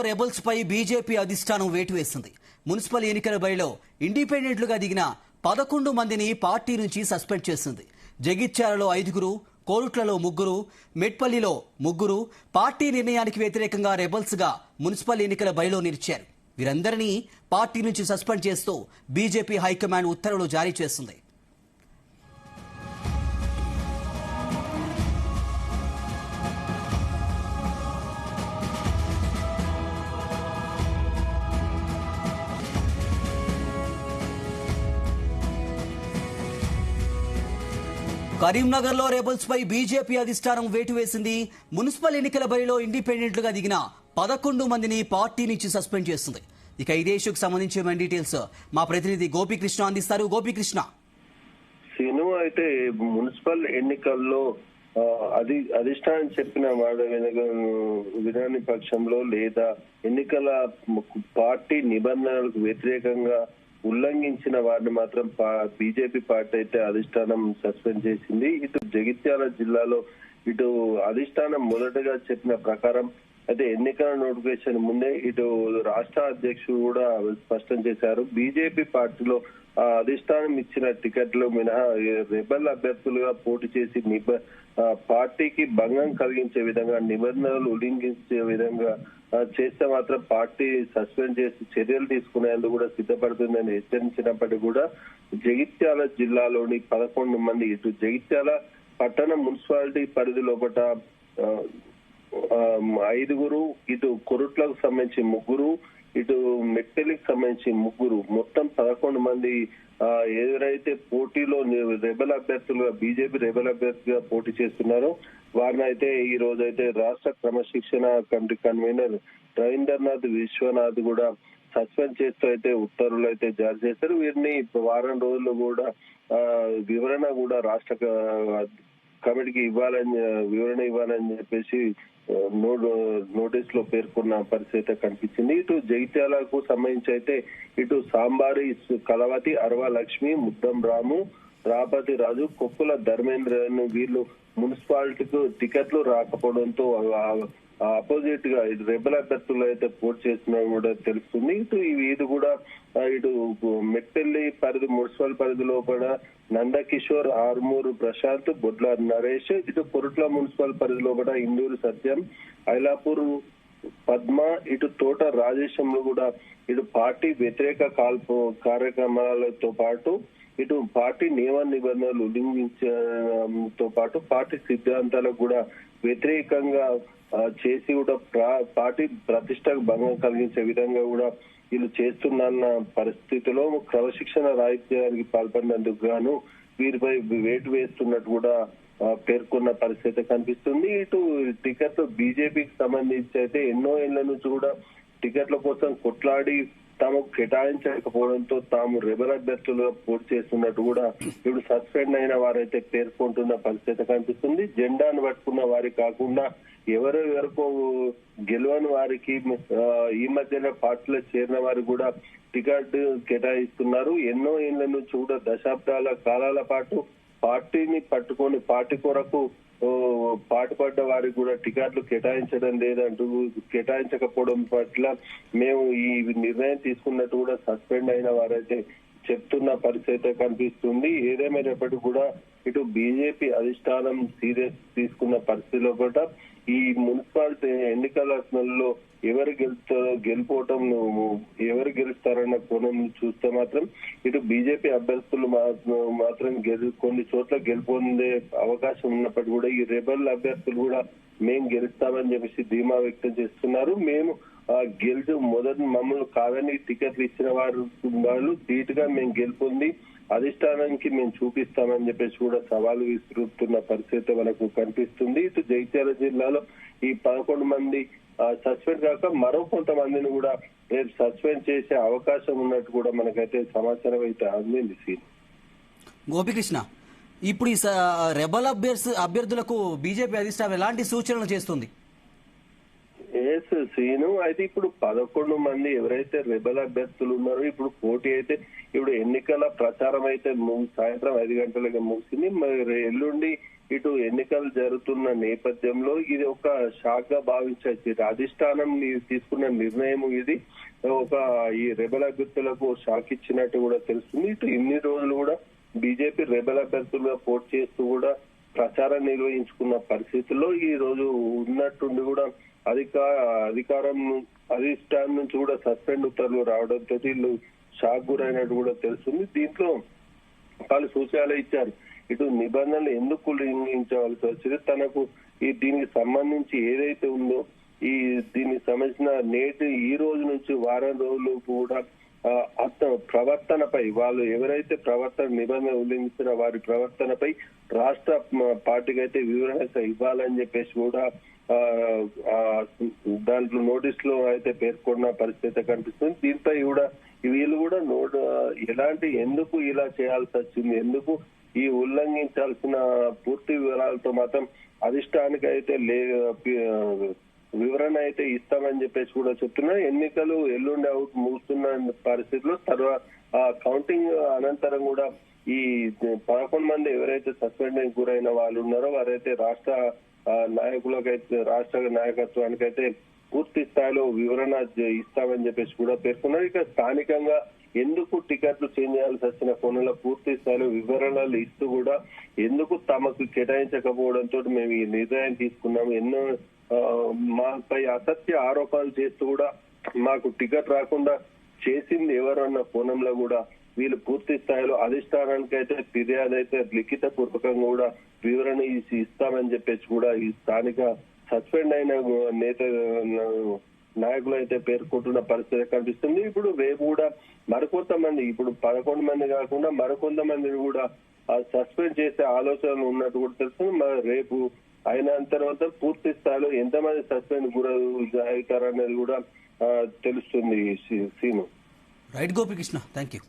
Rebels పై BJP అధిష్టానం వేటు వేసింది. మున్సిపల్ ఎన్నికల బరిలో ఇండిపెండెంట్లుగా దిగిన 11 మందిని పార్టీ నుంచి సస్పెండ్ చేసింది. జగిత్యాలలో 5, కోరుట్లలో 3, మెట్పల్లిలో 3 పార్టీ నిర్ణయానికి వ్యతిరేకంగా రెబల్స్ గా మున్సిపల్ ఎన్నికల బరిలో నిలిచారు. వీరందరినీ పార్టీ నుంచి సస్పెండ్ చేస్తూ బీజేపీ హైకమాండ్ ఉత్తర్వులు జారీ చేసింది. కరీంనగర్ లో రెబల్స్ పై బీజేపీ అధిష్టానం వేటు వేసింది. మున్సిపల్ ఎన్నికల బరిలో ఇండిపెండెంట్లుగా దిగిన 11 మందిని పార్టీ నుంచి సస్పెండ్ చేసింది. ఇక ఇదే ఇష్యూకి సంబంధించిన డీటెయిల్స్ మా ప్రతినిధి గోపీకృష్ణ అందిస్తారు. గోపీకృష్ణ, సీను అయితే మున్సిపల్ ఎన్నికల్లో అధిష్టానం చెప్పిన మాట వినని పక్షంలో లేదా ఎన్నికల పార్టీ నిబంధనలకు వ్యతిరేకంగా ఉల్లంఘించిన వారిని మాత్రం బీజేపీ పార్టీ అయితే అధిష్టానం సస్పెండ్ చేసింది. ఇటు జగిత్యాల జిల్లాలో ఇటు అధిష్టానం మొదటగా చెప్పిన ప్రకారం అయితే ఎన్నికల నోటిఫికేషన్ ముందే ఇటు రాష్ట్ర అధ్యక్షుడు కూడా స్పష్టం చేశారు. బీజేపీ పార్టీలో అధిష్టానం ఇచ్చిన టికెట్లు మినహా రెబల్ అభ్యర్థులుగా పోటీ చేసి పార్టీకి భంగం కలిగించే విధంగా నిబంధనలు ఉల్లంఘించే విధంగా చేస్తే మాత్రం పార్టీ సస్పెండ్ చేసి చర్యలు తీసుకునేందుకు కూడా సిద్ధపడుతుందని హెచ్చరించినప్పటికీ కూడా జగిత్యాల జిల్లాలోని 11 మంది ఇటు జగిత్యాల పట్టణ మున్సిపాలిటీ పరిధి లోపల 5, ఇటు కొరుట్లకు సంబంధించి 3, ఇటు మెట్పల్లికి సంబంధించి 3 మొత్తం 11 మంది ఎవరైతే పోటీలో రెబల్ అభ్యర్థులుగా బీజేపీ రెబల్ అభ్యర్థిగా పోటీ చేస్తున్నారో వారిని అయితే ఈ రోజు అయితే రాష్ట్ర క్రమశిక్షణ కమిటీ కన్వీనర్ రవీంద్రనాథ్ విశ్వనాథ్ కూడా సస్పెండ్ చేస్తూ అయితే ఉత్తర్వులు అయితే జారీ చేశారు. వీరిని వారం రోజులు కూడా వివరణ కూడా రాష్ట్ర కమిటీకి వివరణ ఇవ్వాలని చెప్పేసి నోటీస్ లో పేర్కొన్న పరిస్థితి కనిపించింది. ఇటు జగిత్యాలకు సంబంధించి అయితే ఇటు సాంబారి కలవతి, అరవ లక్ష్మి, ముద్దం రాము, రాపతి రాజు, కొప్పుల ధర్మేంద్ర వీళ్ళు మున్సిపాలిటీకు టికెట్లు రాకపోవడంతో అపోజిట్ గా ఇటు రెబల్ అభ్యర్థులు అయితే పోటీ చేస్తున్నా కూడా తెలుస్తుంది. ఇది కూడా ఇటు మెట్పల్లి పరిధి మున్సిపల్ పరిధి లోపల నందకిషోర్, ఆర్మూరు ప్రశాంత్, బొడ్ల నరేష్, ఇటు కొరుట్ల మున్సిపల్ పరిధి లోపల ఇందూరు సత్యం, ఐలాపూర్ పద్మ, ఇటు తోట రాజేశంలో కూడా ఇటు పార్టీ వ్యతిరేక కార్యక్రమాలతో పాటు ఇటు పార్టీ నియమ నిబంధనలు ఉల్లంఘించడంతో పాటు పార్టీ సిద్ధాంతాలకు కూడా వ్యతిరేకంగా చేసి కూడా పార్టీ ప్రతిష్టకు భంగం కలిగించే విధంగా కూడా వీళ్ళు చేస్తున్న పరిస్థితిలో క్రమశిక్షణ రాహిత్యానికి పాల్పడినందుకు గాను వీరిపై వేటు వేస్తున్నట్టు కూడా పేర్కొన్న పరిస్థితి కనిపిస్తుంది. ఇటు టికెట్లు బీజేపీకి సంబంధించి అయితే ఎన్నో ఏళ్ల నుంచి కూడా టికెట్ల కోసం కొట్లాడి తాము కేటాయించకపోవడంతో తాము రెబల్ అభ్యర్థులుగా పోటీ చేస్తున్నట్టు కూడా ఇప్పుడు సస్పెండ్ అయిన వారైతే పేర్కొంటున్న పరిస్థితి కనిపిస్తుంది. జెండాను పట్టుకున్న వారి కాకుండా ఎవరెవరికో గెలవని వారికి ఈ మధ్యన పార్టీలో చేరిన వారికి కూడా టికెట్ కేటాయిస్తున్నారు. ఎన్నో ఏళ్ల నుంచి కూడా దశాబ్దాల కాలాల పాటు పార్టీని పట్టుకొని పార్టీ కొరకు పాటుపడ్డ వారికి కూడా టికెట్లు కేటాయించడం లేదంటూ కేటాయించకపోవడం పట్ల మేము ఈ నిర్ణయం తీసుకున్నట్టు కూడా సస్పెండ్ అయిన వారైతే చెప్తున్న పరిస్థితి కనిపిస్తుంది. ఏదేమైనప్పటికీ కూడా ఇటు బీజేపీ అధిష్టానం సీరియస్ తీసుకున్న పరిస్థితిలో కూడా ఈ మున్సిపాలిటీ ఎన్నికలలో ఎవరు గెలుపోవటం ఎవరు గెలుస్తారన్న కోణం చూస్తే మాత్రం ఇటు బీజేపీ అభ్యర్థులు మాత్రం కొన్ని చోట్ల గెలుపొందే అవకాశం ఉన్నప్పటికీ కూడా ఈ రెబల్ అభ్యర్థులు కూడా మేము గెలుస్తామని చెప్పేసి ధీమా వ్యక్తం చేస్తున్నారు. మేము గెలుచు మొదటి మమ్మల్ని కాదని టికెట్లు ఇచ్చిన వాళ్ళు ధీటుగా మేము గెలుపొంది అధిష్టానానికి మేము చూపిస్తామని చెప్పేసి కూడా సవాలు విసురుతున్న పరిస్థితి మనకు కనిపిస్తుంది. ఇటు జగిత్యాల జిల్లాలో ఈ 11 మంది సస్పెండ్ కాక మరో కొంతమందిని కూడా రేపు సస్పెండ్ చేసే అవకాశం ఉన్నట్టు కూడా మనకైతే సమాచారం అయితే అందింది. గోపికృష్ణ, ఇప్పుడు ఈ రెబల్ అభ్యర్థులకు బీజేపీ అధిష్టానం ఎలాంటి సూచనలు చేస్తుంది? సీను అయితే ఇప్పుడు 11 మంది ఎవరైతే రెబల్ అభ్యర్థులు ఉన్నారో ఇప్పుడు పోటీ అయితే ఇప్పుడు ఎన్నికల ప్రచారం అయితే సాయంత్రం 5 గంటలకు ముగిసింది. ఎల్లుండి ఇటు ఎన్నికలు జరుగుతున్న నేపథ్యంలో ఇది ఒక షాక్ గా భావించవచ్చు. అధిష్టానం తీసుకున్న నిర్ణయం ఇది ఒక ఈ రెబల్ అభ్యర్థులకు షాక్ ఇచ్చినట్టు కూడా తెలుస్తుంది. ఇటు ఇన్ని రోజులు కూడా బీజేపీ రెబల్ అభ్యర్థులుగా పోటీ చేస్తూ కూడా ప్రచారం నిర్వహించుకున్న పరిస్థితుల్లో ఈ రోజు ఉన్నట్టుండి కూడా అధిష్టానం నుంచి కూడా సస్పెండ్ ఉత్తర్వులు రావడంతో వీళ్ళు షాక్ గురైనట్టు కూడా తెలుస్తుంది. దీంట్లో వాళ్ళు సూచనలు ఇచ్చారు. ఇటు నిబంధనలు ఎందుకు ఉల్లంఘించవలసి వచ్చింది, తనకు దీనికి సంబంధించి ఏదైతే ఉందో దీనికి సంబంధించిన ఈ రోజు నుంచి వారం రోజులు కూడా ప్రవర్తనపై వాళ్ళు ఎవరైతే నిబంధన ఉల్లంఘించిన వారి ప్రవర్తనపై రాష్ట్ర పార్టీకి అయితే వివరణ ఇవ్వాలని చెప్పేసి కూడా దాంట్లో నోటీస్ లో అయితే పేర్కొన్న పరిస్థితి కనిపిస్తుంది. దీనిపై కూడా వీళ్ళు కూడా ఎందుకు ఇలా చేయాల్సి వచ్చింది, ఎందుకు ఈ ఉల్లంఘించాల్సిన పూర్తి వివరాలతో మాత్రం అధిష్టానికి అయితే వివరణ అయితే ఇస్తామని చెప్పేసి కూడా చెప్తున్నారు. ఎన్నికలు ఎల్లుండి ముగుస్తున్న పరిస్థితుల్లో తర్వాత కౌంటింగ్ అనంతరం కూడా ఈ 11 మంది ఎవరైతే సస్పెండ్ గురైన వాళ్ళు ఉన్నారో వారైతే రాష్ట్ర నాయకత్వానికి అయితే పూర్తి స్థాయిలో వివరణ ఇస్తామని చెప్పేసి కూడా పేర్కొన్నారు. ఇక స్థానికంగా ఎందుకు టికెట్లు చేంజ్ చేయాల్సి వచ్చిన కోణంలో పూర్తి స్థాయిలో వివరణలు ఇస్తూ కూడా ఎందుకు తమకు కేటాయించకపోవడంతో మేము ఈ నిర్ణయం తీసుకున్నాము, ఎన్నో మాపై అసత్య ఆరోపణలు చేస్తూ కూడా మాకు టికెట్ రాకుండా చేసింది ఎవరు అన్న కోణంలో కూడా వీళ్ళు పూర్తి స్థాయిలో అధిష్టానానికి అయితే ఫిర్యాదు అయితే లిఖిత పూర్వకంగా కూడా వివరణ ఇస్తామని చెప్పేసి కూడా ఈ స్థానిక సస్పెండ్ అయిన నాయకులు అయితే పేర్కొంటున్న పరిస్థితి కనిపిస్తుంది. ఇప్పుడు రేపు కూడా మరికొంతమంది, ఇప్పుడు 11 మంది కాకుండా మరికొంతమందిని కూడా సస్పెండ్ చేసే ఆలోచనలు ఉన్నట్టు కూడా తెలుస్తుంది. రేపు అయిన తర్వాత పూర్తి స్థాయిలో ఎంతమంది సస్పెండ్ అవుతారనేది కూడా తెలుస్తుంది. Seenu right Gopikrishna, thank you.